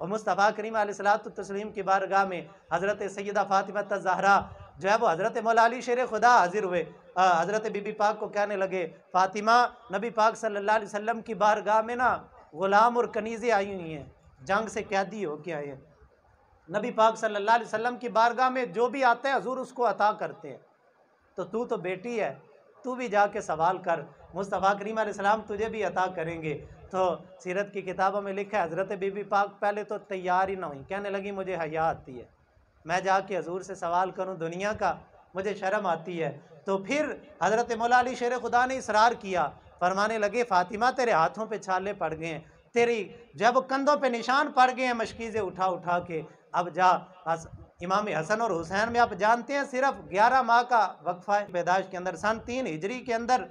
اور مصطفیٰ کریم علیہ کی بارگاہ میں حضرت سیدہ فاطمہ الزہرا جو ہے وہ حضرت مولا علی شیر خدا حاضر ہوئے، حضرت بی بی پاک کو کہنے لگے فاطمہ نبی پاک صلی اللہ علیہ وسلم کی بارگاہ میں نا غلام اور کنیزیں آئی ہوئی ہیں، جنگ سے قیدی ہو کے آئے ہیں، نبی پاک صلی اللہ علیہ وسلم کی بارگاہ میں جو بھی آتا ہے حضور اس کو عطا کرتے ہیں، تو بیٹی ہے، تو بھی جا کے سوال کر، مصطفیٰ کریم علیہ السلام تجھے بھی عطا کریں گے۔ تو سیرت کی کتابوں میں لکھا ہے حضرت بی بی پاک پہلے تو تیار ہی نہ ہوئی، کہنے لگی مجھے حیا آتی ہے، میں جا کے حضور سے سوال کروں دنیا کا، مجھے شرم آتی ہے۔ تو پھر حضرت مولا علی شیر خدا نے اصرار کیا، فرمانے لگے فاطمہ تیرے ہاتھوں پہ چھالے پڑ گئے ہیں، تیری جب کندھوں پہ نشان پڑ گئے ہیں مشکیزیں اٹھا اٹھا کے، اب جا۔ امام حسن اور حسین میں آپ جانتے ہیں صرف 11 ماہ کا وقفہ ہے پیدائش کے اندر، سن 3 ہجری کے اندر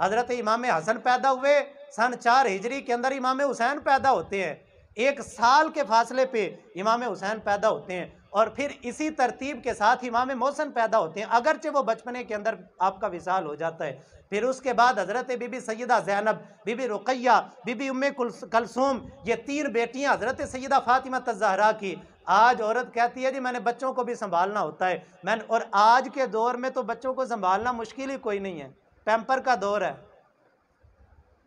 حضرت امام حسن پیدا ہوئے، سن 4 ہجری کے اندر امام حسین پیدا ہوتے ہیں، 1 سال کے فاصلے پہ امام حسین پیدا ہوتے ہیں، اور پھر اسی ترتیب کے ساتھ امام محسن پیدا ہوتے ہیں، اگرچہ وہ بچپنے کے اندر آپ کا وصال ہو جاتا ہے۔ پھر اس کے بعد حضرت بی بی سیدہ زینب، بی بی رقیہ، بی بی ام کلثوم، یہ 3 بیٹیاں حضرت سیدہ فاطمہ الزہرا کی۔ آج عورت کہتی ہے جی میں نے بچوں کو بھی سنبھالنا ہوتا ہے، اور آج کے دور میں تو بچوں کو سنبھالنا مشکل ہی کوئی نہیں ہے، پیمپر کا دور ہے،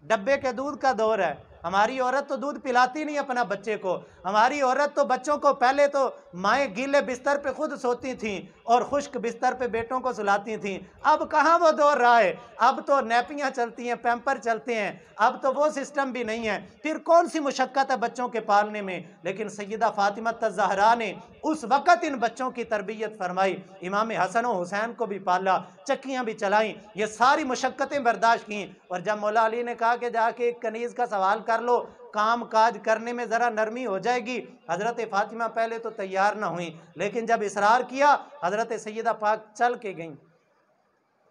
ڈبے کے دودھ کا دور ہے، ہماری عورت تو دودھ پلاتی نہیں اپنا بچے کو، ہماری عورت تو بچوں کو پہلے تو مائیں گیلے بستر پہ خود سوتی تھیں اور خشک بستر پہ بیٹوں کو سلاتی تھیں، اب کہاں وہ دور رہا ہے، اب تو نیپیاں چلتی ہیں، پیمپر چلتے ہیں، اب تو وہ سسٹم بھی نہیں ہے، پھر کون سی مشقت ہے بچوں کے پالنے میں۔ لیکن سیدہ فاطمہ الزہرا نے اس وقت ان بچوں کی تربیت فرمائی، امام حسن و حسین کو بھی پالا، چکیاں بھی چلائیں، یہ ساری مشقتیں برداشت کیں، اور جب مولا علی نے کہا کہ جا کے ایک کنیز کا سوال کر لو، کام کاج کرنے میں ذرا نرمی ہو جائے گی، حضرت فاطمہ پہلے تو تیار نہ ہوئیں، لیکن جب اصرار کیا حضرت سیدہ پاک چل کے گئیں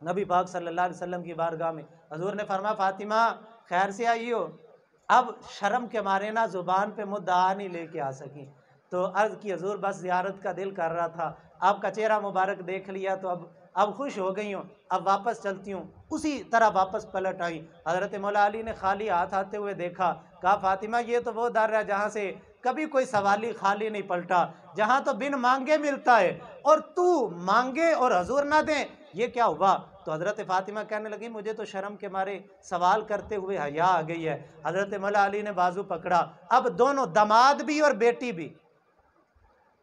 نبی پاک صلی اللہ علیہ وسلم کی بارگاہ میں۔ حضور نے فرمایا فاطمہ خیر سے آئی ہو؟ اب شرم کے مارے نہ زبان پہ مدعا نہیں لے کے آ سکیں، تو عرض کی حضور بس زیارت کا دل کر رہا تھا، آپ کا چہرہ مبارک دیکھ لیا تو اب خوش ہو گئی ہوں، اب واپس چلتی ہوں۔ اسی طرح واپس پلٹ آئی، حضرت مولا علی نے خالی ہاتھ آتے ہوئے دیکھا، کہا فاطمہ یہ تو وہ در ہے جہاں سے کبھی کوئی سوالی خالی نہیں پلٹا، جہاں تو بن مانگے ملتا ہے، اور تو مانگے اور حضور نہ دیں، یہ کیا ہوا؟ تو حضرت فاطمہ کہنے لگی مجھے تو شرم کے مارے سوال کرتے ہوئے حیا آ گئی ہے۔ حضرت مولا علی نے بازو پکڑا، اب دونوں داماد بھی اور بیٹی بھی،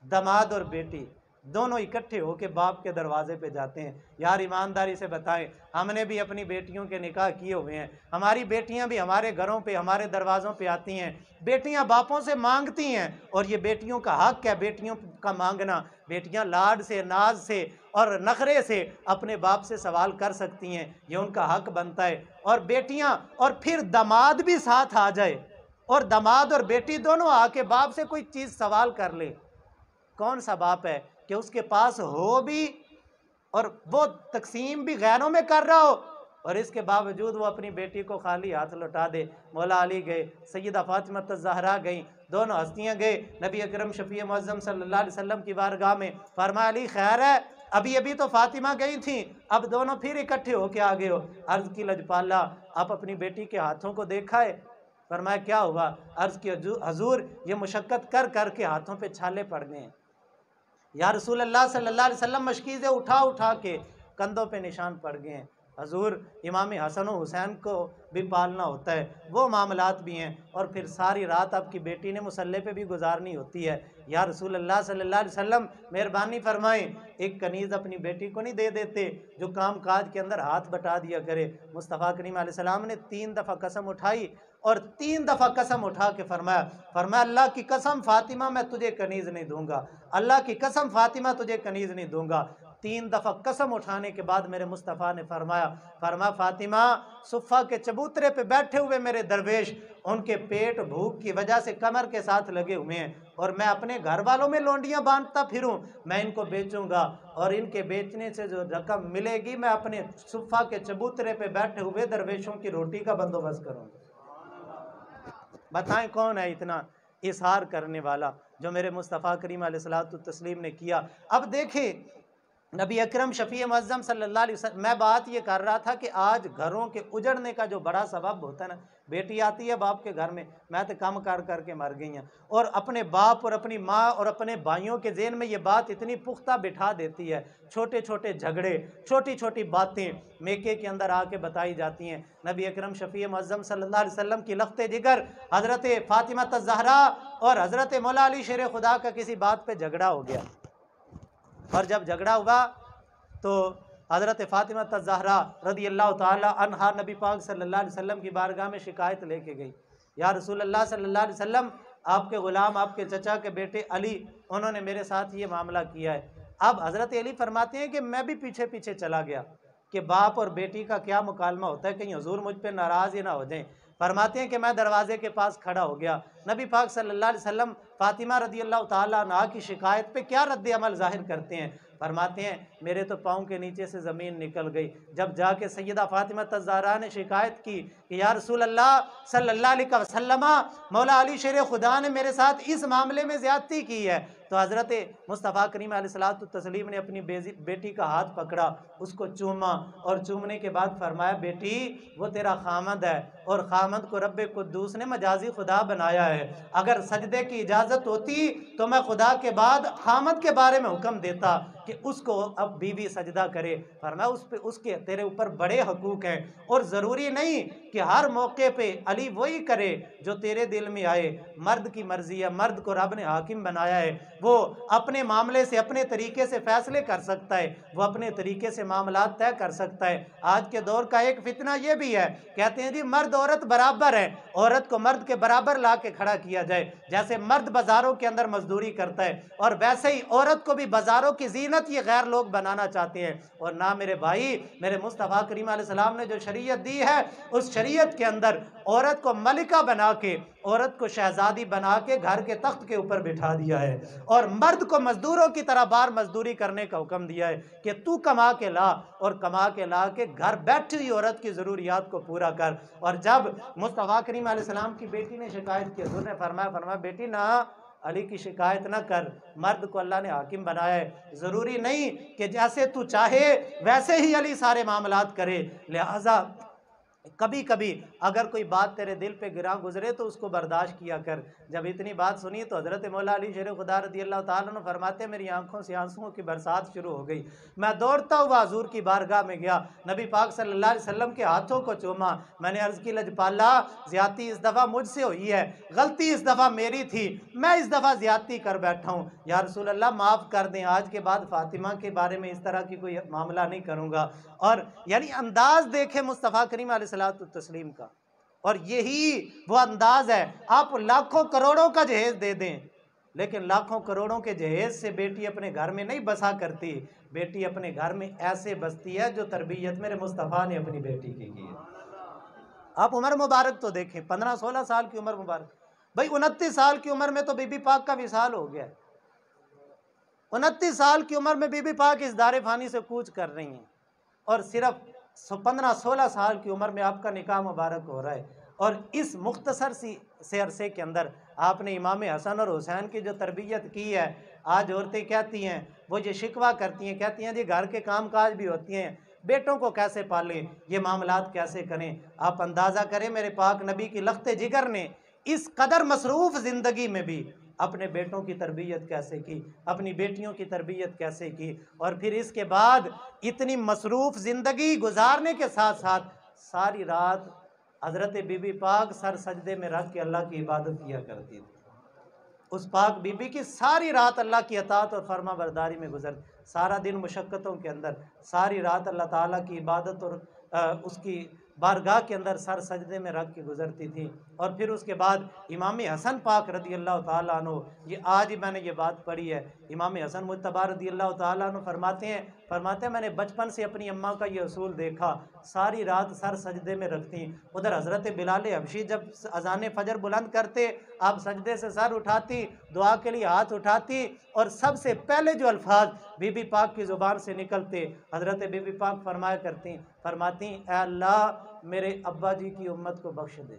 داماد اور بیٹی دونوں اکٹھے ہو کے باپ کے دروازے پہ جاتے ہیں۔ یار ایمانداری سے بتائیں، ہم نے بھی اپنی بیٹیوں کے نکاح کیے ہوئے ہیں، ہماری بیٹیاں بھی ہمارے گھروں پہ ہمارے دروازوں پہ آتی ہیں، بیٹیاں باپوں سے مانگتی ہیں، اور یہ بیٹیوں کا حق ہے بیٹیوں کا مانگنا، بیٹیاں لاڈ سے ناز سے اور نخرے سے اپنے باپ سے سوال کر سکتی ہیں، یہ ان کا حق بنتا ہے۔ اور بیٹیاں اور پھر داماد بھی ساتھ آ جائے، اور داماد اور بیٹی دونوں آ کے باپ سے کوئی چیز سوال کر لے، کون سا باپ ہے کہ اس کے پاس ہو بھی اور وہ تقسیم بھی غیروں میں کر رہا ہو، اور اس کے باوجود وہ اپنی بیٹی کو خالی ہاتھ لوٹا دے؟ مولا علی گئے، سیدہ فاطمہ الزہرا گئیں، دونوں ہستیاں گئے نبی اکرم شفیع معظم صلی اللہ علیہ وسلم کی بارگاہ میں، فرمایا علی خیر ہے؟ ابھی تو فاطمہ گئی تھیں، اب دونوں پھر اکٹھے ہو کے آگے ہو۔ عرض کی لجپالا آپ اپنی بیٹی کے ہاتھوں کو دیکھا ہے؟ فرمایا کیا ہوا؟ عرض کی حضور یہ مشقت کر کر کے ہاتھوں پہ چھالے پڑ گئے ہیں، یا رسول اللہ صلی اللہ علیہ وسلم مشکیزیں اٹھا اٹھا کے کندھوں پہ نشان پڑ گئے ہیں۔ حضور امام حسن و حسین کو بھی پالنا ہوتا ہے، وہ معاملات بھی ہیں، اور پھر ساری رات آپ کی بیٹی نے مصلے پہ بھی گزارنی ہوتی ہے۔ یا رسول اللہ صلی اللہ علیہ وسلم مہربانی فرمائیں، ایک کنیز اپنی بیٹی کو نہیں دے دیتے جو کام کاج کے اندر ہاتھ بٹا دیا کرے؟ مصطفیٰ کریم علیہ السلام نے 3 دفعہ قسم اٹھائی، اور 3 دفعہ قسم اٹھا کے فرمایا اللہ کی قسم فاطمہ میں تجھے کنیز نہیں دوں گا، اللہ کی قسم فاطمہ تجھے کنیز نہیں دوں گا۔ 3 دفعہ قسم اٹھانے کے بعد میرے مصطفیٰ نے فرمایا فاطمہ صفہ کے چبوترے پہ بیٹھے ہوئے میرے درویش، ان کے پیٹ بھوک کی وجہ سے کمر کے ساتھ لگے ہوئے ہیں، اور میں اپنے گھر والوں میں لونڈیاں باندھتا پھروں، میں ان کو بیچوں گا، اور ان کے بیچنے سے جو رقم ملے گی میں اپنے صفہ کے چبوترے پہ بیٹھے ہوئے درویشوں کی روٹی کا بندوبست کروں گا۔ بتائیں کون ہے اتنا اظہار کرنے والا جو میرے مصطفیٰ کریم علیہ السلام نے کیا؟ اب دیکھیں نبی اکرم شفیع معظم صلی اللہ علیہ وسلم، میں بات یہ کر رہا تھا کہ آج گھروں کے اجڑنے کا جو بڑا سبب ہوتا ہے نا، بیٹی آتی ہے باپ کے گھر میں تو کام کر کر کے مر گئی ہیں، اور اپنے باپ اور اپنی ماں اور اپنے بھائیوں کے ذہن میں یہ بات اتنی پختہ بٹھا دیتی ہے، چھوٹے چھوٹے جھگڑے، چھوٹی چھوٹی باتیں میکے کے اندر آ کے بتائی جاتی ہیں۔ نبی اکرم شفیع معظم صلی اللہ علیہ وسلم کی لخت جگر حضرت فاطمہ الزہرا اور حضرت مولا علی شیر خدا کا کسی بات پہ جھگڑا ہو گیا، اور جب جھگڑا ہوا تو حضرت فاطمہ الزہرا رضی اللہ تعالی عنہا نبی پاک صلی اللہ علیہ وسلم کی بارگاہ میں شکایت لے کے گئی، یا رسول اللہ صلی اللہ علیہ وسلم، آپ کے غلام، آپ کے چچا کے بیٹے علی، انہوں نے میرے ساتھ یہ معاملہ کیا ہے۔ اب حضرت علی فرماتے ہیں کہ میں بھی پیچھے پیچھے چلا گیا کہ باپ اور بیٹی کا کیا مکالمہ ہوتا ہے، کہیں حضور مجھ پہ ناراض ہی نہ ہو جائیں۔ فرماتے ہیں کہ میں دروازے کے پاس کھڑا ہو گیا، نبی پاک صلی اللہ علیہ وسلم فاطمہ رضی اللہ تعالیٰ عنہا کی شکایت پہ کیا رد عمل ظاہر کرتے ہیں؟ فرماتے ہیں میرے تو پاؤں کے نیچے سے زمین نکل گئی جب جا کے سیدہ فاطمہ الزہرا نے شکایت کی کہ یا رسول اللہ صلی اللہ علیہ وسلم، مولا علی شیر خدا نے میرے ساتھ اس معاملے میں زیادتی کی ہے۔ تو حضرت مصطفیٰ کریم علیہ السلام نے اپنی بیٹی کا ہاتھ پکڑا، اس کو چوما، اور چومنے کے بعد فرمایا بیٹی وہ تیرا خامد ہے، اور خامد کو رب قدوس نے مجازی خدا بنایا ہے، اگر سجدے کی اجازت ہوتی تو میں خدا کے بعد خامد کے بارے میں حکم دیتا کہ اس کو اب بیوی سجدہ کرے۔ فرمایا اس کے تیرے اوپر بڑے حقوق ہیں، اور ضروری نہیں کہ ہر موقع پہ علی وہی کرے جو تیرے دل میں آئے، مرد کی مرضی ہے، مرد کو رب نے حاکم بنایا ہے، وہ اپنے معاملے سے اپنے طریقے سے فیصلے کر سکتا ہے، وہ اپنے طریقے سے معاملات طے کر سکتا ہے۔ آج کے دور کا ایک فتنہ یہ بھی ہے، کہتے ہیں جی مرد عورت برابر ہے، عورت کو مرد کے برابر لا کے کھڑا کیا جائے، جیسے مرد بازاروں کے اندر مزدوری کرتا ہے اور ویسے ہی عورت کو بھی بازاروں کی زینت یہ غیر لوگ بنانا چاہتے ہیں۔ اور نہ میرے بھائی، میرے مصطفیٰ کریم علیہ السلام نے جو شریعت دی ہے، اس شریعت کے اندر عورت کو ملکہ بنا کے، عورت کو شہزادی بنا کے گھر کے تخت کے اوپر بٹھا دیا ہے، اور مرد کو مزدوروں کی طرح بار مزدوری کرنے کا حکم دیا ہے کہ تو کما کے لا، اور کما کے لا کے گھر بیٹھی ہوئی عورت کی ضروریات کو پورا کر۔ اور جب مصطفیٰ کریم علیہ السلام کی بیٹی نے شکایت کی، حضور نے فرمایا بیٹی نہ علی کی شکایت نہ کر، مرد کو اللہ نے حاکم بنایا ہے، ضروری نہیں کہ جیسے تو چاہے ویسے ہی علی سارے معاملات کرے، لہٰذا کبھی کبھی اگر کوئی بات تیرے دل پہ گراں گزرے تو اس کو برداشت کیا کر۔ جب اتنی بات سنی تو حضرت مولا علی شیر خدا رضی اللہ تعالیٰ عنہ فرماتے ہیں میری آنکھوں سے آنسوؤں کی برسات شروع ہو گئی، میں دوڑتا ہوا حضور کی بارگاہ میں گیا، نبی پاک صلی اللہ علیہ وسلم کے ہاتھوں کو چوما، میں نے عرض کی لجپالا زیادتی اس دفعہ مجھ سے ہوئی ہے، غلطی اس دفعہ میری تھی، میں اس دفعہ زیادتی کر بیٹھا ہوں، یا رسول اللہ معاف کر دیں، آج کے بعد فاطمہ کے بارے میں اس طرح کی کوئی معاملہ نہیں کروں گا۔ اور یعنی انداز دیکھیں مصطفیٰ کریم علیہ السلام کا، اور یہی وہ انداز ہے۔ آپ لاکھوں کروڑوں کا جہیز دے دیں، لیکن لاکھوں کروڑوں کے جہیز سے بیٹی اپنے گھر میں نہیں بسا کرتی، بیٹی اپنے گھر میں ایسے بستی ہے جو تربیت میرے مصطفیٰ نے اپنی بیٹی کی ہے۔ آپ عمر مبارک تو دیکھیں، 15-16 سال کی عمر مبارک، بھائی 29 سال کی عمر میں تو بی بی پاک کا وصال ہو گیا ہے، 29 سال کی عمر میں بی بی پاک اس دار فانی سے کوچ کر رہی ہیں، اور صرف 15-16 سال کی عمر میں آپ کا نکاح مبارک ہو رہا ہے، اور اس مختصر سے عرصے کے اندر آپ نے امام حسن اور حسین کی جو تربیت کی ہے۔ آج عورتیں کہتی ہیں، وہ یہ شکوہ کرتی ہیں، کہتی ہیں جی گھر کے کام کاج بھی ہوتی ہیں، بیٹوں کو کیسے پالیں، یہ معاملات کیسے کریں۔ آپ اندازہ کریں میرے پاک نبی کی لخت جگر نے اس قدر مصروف زندگی میں بھی اپنے بیٹوں کی تربیت کیسے کی، اپنی بیٹیوں کی تربیت کیسے کی، اور پھر اس کے بعد اتنی مصروف زندگی گزارنے کے ساتھ ساتھ ساری رات حضرت بی بی پاک سر سجدے میں رکھ کے اللہ کی عبادت کیا کرتی تھی۔ اس پاک بی بی کی ساری رات اللہ کی اطاعت اور فرما برداری میں گزر، سارا دن مشقتوں کے اندر، ساری رات اللہ تعالیٰ کی عبادت اور اس کی بارگاہ کے اندر سر سجدے میں رکھ کے گزرتی تھی۔ اور پھر اس کے بعد امام حسن پاک رضی اللہ تعالیٰ عنہ، یہ آج ہی میں نے یہ بات پڑھی ہے، امام حسن مجتبیٰ رضی اللہ تعالیٰ عنہ فرماتے ہیں میں نے بچپن سے اپنی اماں کا یہ اصول دیکھا، ساری رات سر سجدے میں رکھتی۔ ادھر حضرت بلال حبشی جب اذان فجر بلند کرتے، آپ سجدے سے سر اٹھاتی، دعا کے لیے ہاتھ اٹھاتی، اور سب سے پہلے جو الفاظ بی بی پاک کی زبان سے نکلتے، حضرت بی بی پاک فرماتی اے اللہ میرے ابا جی کی امت کو بخش دے۔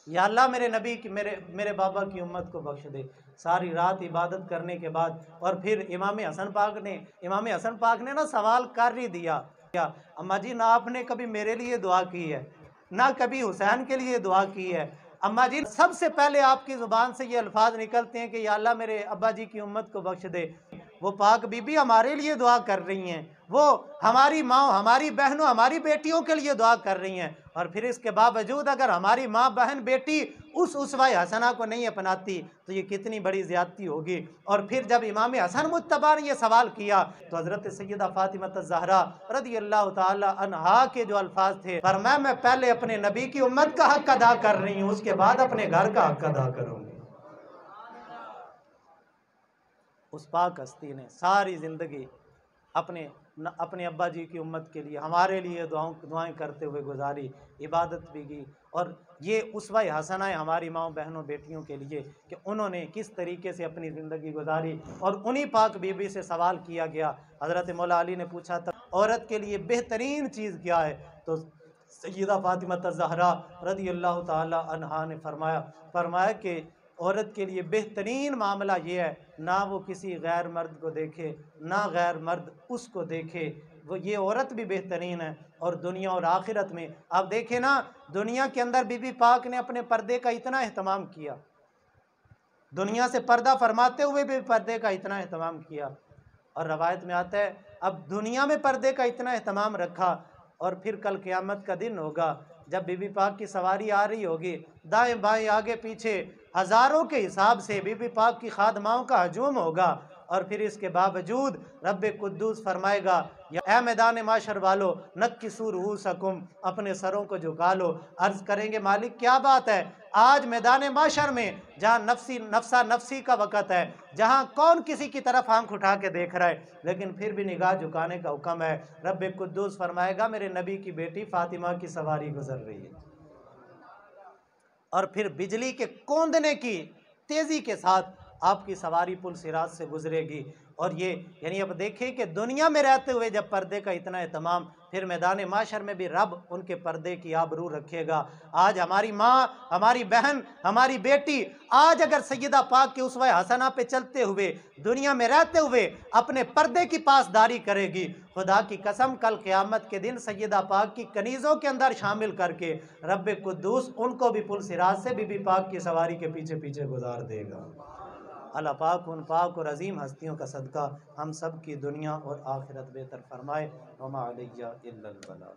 یا اللہ میرے نبی کی میرے بابا کی امت کو بخش دے۔ ساری رات عبادت کرنے کے بعد اور پھر امام حسن پاک نے نا سوال کر ہی دیا، اماں جی نہ آپ نے کبھی میرے لیے دعا کی ہے نہ کبھی حسین کے لیے دعا کی ہے۔ اماں جی سب سے پہلے آپ کی زبان سے یہ الفاظ نکلتے ہیں کہ یا اللہ میرے ابا جی کی امت کو بخش دے۔ وہ پاک بی بی ہمارے لیے دعا کر رہی ہیں، وہ ہماری ماں، ہماری بہنوں، ہماری بیٹیوں کے لیے دعا کر رہی ہیں، اور پھر اس کے باوجود اگر ہماری ماں بہن بیٹی اس اسوہ حسنہ کو نہیں اپناتی تو یہ کتنی بڑی زیادتی ہوگی۔ اور پھر جب امام حسن مجتبی نے یہ سوال کیا تو حضرت سیدہ فاطمہ الزہرا رضی اللہ تعالی عنہا کے جو الفاظ تھے، فرمایا میں پہلے اپنے نبی کی امت کا حق ادا کر رہی ہوں، اس کے بعد اپنے گھر کا حق ادا کروں گی۔ اس پاک ہستی نے ساری زندگی اپنے ابا جی کی امت کے لیے ہمارے لیے دعائیں کرتے ہوئے گزاری، عبادت بھی کی، اور یہ اسوہ حسنہ ہے ہماری ماں بہنوں بیٹیوں کے لیے کہ انہوں نے کس طریقے سے اپنی زندگی گزاری۔ اور انہی پاک بی بی سے سوال کیا گیا، حضرت مولا علی نے پوچھا تھا عورت کے لیے بہترین چیز کیا ہے، تو سیدہ فاطمہ الزہرا رضی اللہ تعالی عنہا نے فرمایا کہ عورت کے لیے بہترین معاملہ یہ ہے نہ وہ کسی غیر مرد کو دیکھے نہ غیر مرد اس کو دیکھے، وہ یہ عورت بھی بہترین ہے۔ اور دنیا اور آخرت میں آپ دیکھیں نا، دنیا کے اندر بی بی پاک نے اپنے پردے کا اتنا اہتمام کیا، دنیا سے پردہ فرماتے ہوئے بھی پردے کا اتنا اہتمام کیا، اور روایت میں آتا ہے اب دنیا میں پردے کا اتنا اہتمام رکھا، اور پھر کل قیامت کا دن ہوگا جب بی بی پاک کی سواری آ رہی ہوگی، دائیں بائیں آگے پیچھے ہزاروں کے حساب سے بی بی پاک کی خادماؤں کا ہجوم ہوگا، اور پھر اس کے باوجود رب قدوس فرمائے گا یا اے میدان معاشر والو نکسوا رؤوسکم، اپنے سروں کو جھکا لو۔ عرض کریں گے مالک کیا بات ہے، آج میدان معاشر میں جہاں نفسا نفسی کا وقت ہے، جہاں کون کسی کی طرف آنکھ اٹھا کے دیکھ رہا ہے، لیکن پھر بھی نگاہ جھکانے کا حکم ہے۔ رب قدوس فرمائے گا میرے نبی کی بیٹی فاطمہ کی سواری گزر رہی ہے، اور پھر بجلی کے کوندنے کی تیزی کے ساتھ آپ کی سواری پل صراط سے گزرے گی۔ اور یہ یعنی اب دیکھیں کہ دنیا میں رہتے ہوئے جب پردے کا اتنا اہتمام، پھر میدان معاشر میں بھی رب ان کے پردے کی آبرو رکھے گا۔ آج ہماری ماں، ہماری بہن، ہماری بیٹی آج اگر سیدہ پاک کے اسوہ حسنہ پہ چلتے ہوئے دنیا میں رہتے ہوئے اپنے پردے کی پاسداری کرے گی، خدا کی قسم کل قیامت کے دن سیدہ پاک کی کنیزوں کے اندر شامل کر کے رب قدوس ان کو بھی پل صراط سے بی بی پاک کی سواری کے پیچھے پیچھے گزار دے گا۔ اللہ پاک ان پاک اور عظیم ہستیوں کا صدقہ ہم سب کی دنیا اور آخرت بہتر فرمائے۔ وما علیہ الا البلاغ۔